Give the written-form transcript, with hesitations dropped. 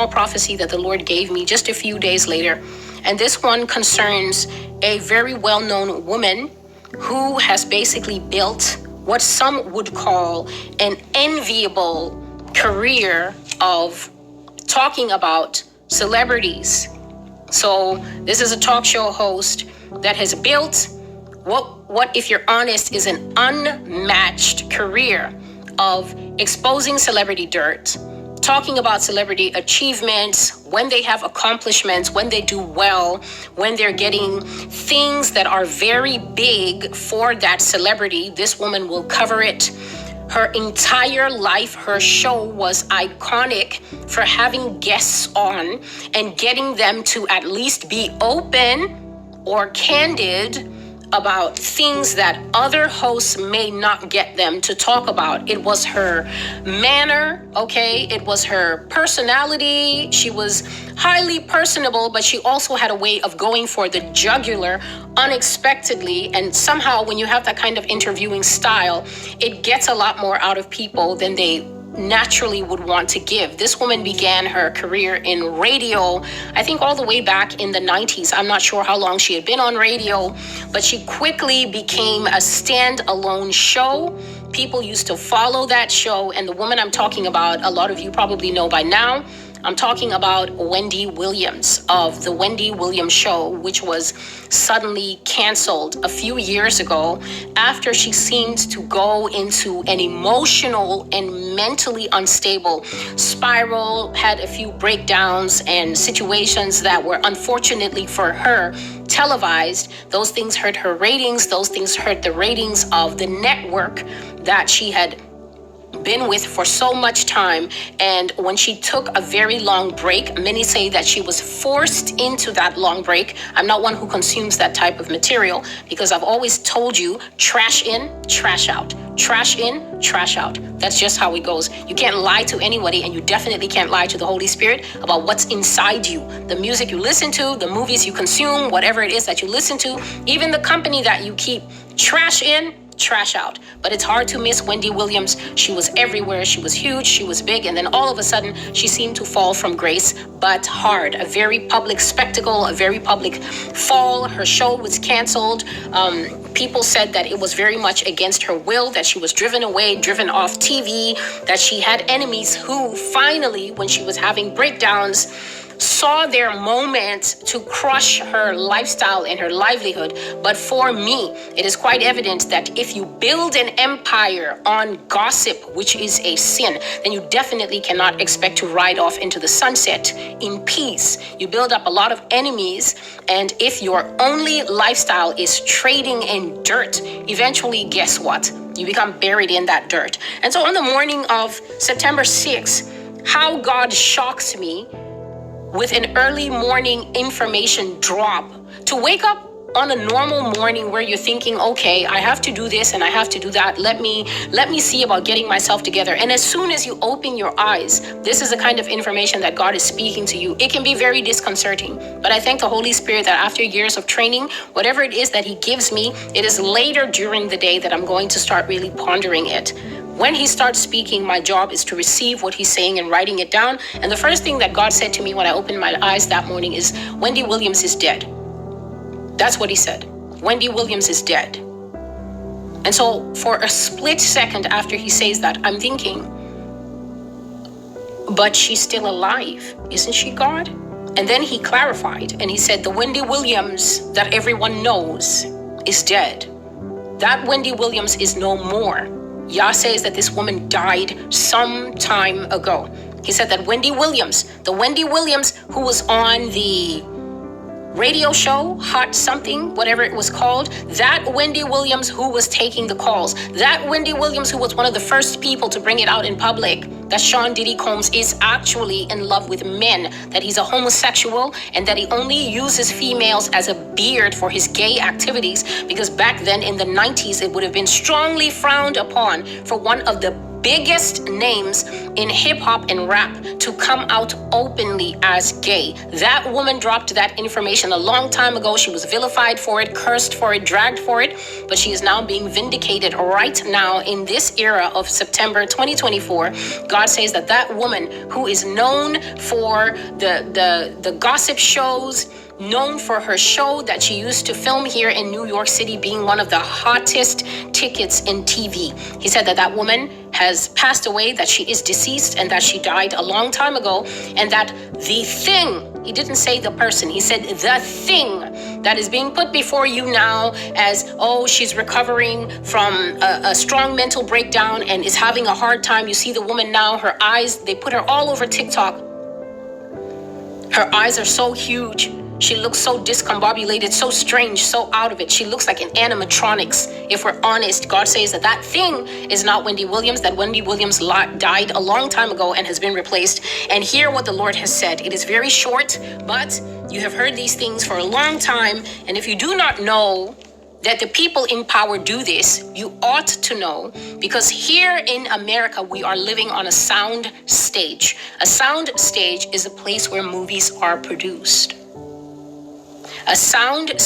small prophecy that the Lord gave me just a few days later. And this one concerns a very well-known woman who has basically built what some would call an enviable career of talking about celebrities. So this is a talk show host that has built what if you're honest, is an unmatched career of exposing celebrity dirt, talking about celebrity achievements, when they have accomplishments, when they do well, when they're getting things that are very big for that celebrity. This woman will cover it. Her entire life, her show was iconic for having guests on and getting them to at least be open or candid about things that other hosts may not get them to talk about. It was her manner, okay? It was her personality. She was highly personable, but she also had a way of going for the jugular unexpectedly. And somehow when you have that kind of interviewing style, it gets a lot more out of people than they naturally would want to give. This woman began her career in radio, I think all the way back in the 90s. I'm not sure how long she had been on radio, but she quickly became a standalone show. People used to follow that show. And the woman I'm talking about, a lot of you probably know by now, I'm talking about Wendy Williams of the Wendy Williams Show, which was suddenly canceled a few years ago after she seemed to go into an emotional and mentally unstable spiral, had a few breakdowns and situations that were unfortunately for her televised. Those things hurt her ratings. Those things hurt the ratings of the network that she had been with for so much time. And when she took a very long break, many say that she was forced into that long break. I'm not one who consumes that type of material because I've always told you, trash in, trash out. Trash in, trash out. That's just how it goes. You can't lie to anybody, and you definitely can't lie to the Holy Spirit about what's inside you. The music you listen to, the movies you consume, whatever it is that you listen to, even the company that you keep. Trash in, trash out. But it's hard to miss Wendy Williams. She was everywhere. She was huge. She was big. And then all of a sudden, she seemed to fall from grace, but hard. A very public spectacle, a very public fall. Her show was canceled. People said that it was very much against her will, that she was driven away, driven off TV, that she had enemies who finally, when she was having breakdowns, saw their moment to crush her lifestyle and her livelihood. But for me, it is quite evident that if you build an empire on gossip, which is a sin, then you definitely cannot expect to ride off into the sunset in peace. You build up a lot of enemies, and if your only lifestyle is trading in dirt, eventually, guess what? You become buried in that dirt. And so on the morning of September 6th, how God shocks me with an early morning information drop, to wake up on a normal morning where you're thinking, okay, I have to do this and I have to do that. Let me see about getting myself together. And as soon as you open your eyes, this is the kind of information that God is speaking to you. It can be very disconcerting, but I thank the Holy Spirit that after years of training, whatever it is that He gives me, it is later during the day that I'm going to start really pondering it. When He starts speaking, my job is to receive what He's saying and writing it down. And the first thing that God said to me when I opened my eyes that morning is, Wendy Williams is dead. That's what He said. Wendy Williams is dead. And so for a split second after He says that, I'm thinking, but she's still alive, isn't she, God? And then He clarified and He said, the Wendy Williams that everyone knows is dead. That Wendy Williams is no more. Yah says that this woman died some time ago. He said that Wendy Williams, the Wendy Williams who was on the radio show, Hot Something, whatever it was called, that Wendy Williams who was taking the calls, that Wendy Williams who was one of the first people to bring it out in public, that Sean Diddy Combs is actually in love with men, that he's a homosexual, and that he only uses females as a beard for his gay activities, because back then in the 90s, it would have been strongly frowned upon for one of the biggest names in hip hop and rap to come out openly as gay. That woman dropped that information a long time ago. She was vilified for it, cursed for it, dragged for it, but she is now being vindicated right now in this era of September 2024. God says that that woman who is known for the gossip shows, known for her show that she used to film here in New York City, being one of the hottest tickets in TV. He said that that woman has passed away, that she is deceased, and that she died a long time ago, and that the thing, he didn't say the person, he said the thing that is being put before you now as, oh, she's recovering from a strong mental breakdown and is having a hard time. You see the woman now, her eyes, they put her all over TikTok. Her eyes are so huge. She looks so discombobulated, so strange, so out of it. She looks like an animatronics. If we're honest, God says that that thing is not Wendy Williams, that Wendy Williams died a long time ago and has been replaced. And hear what the Lord has said. It is very short, but you have heard these things for a long time. And if you do not know that the people in power do this, you ought to know, because here in America, we are living on a sound stage. A sound stage is a place where movies are produced. A sound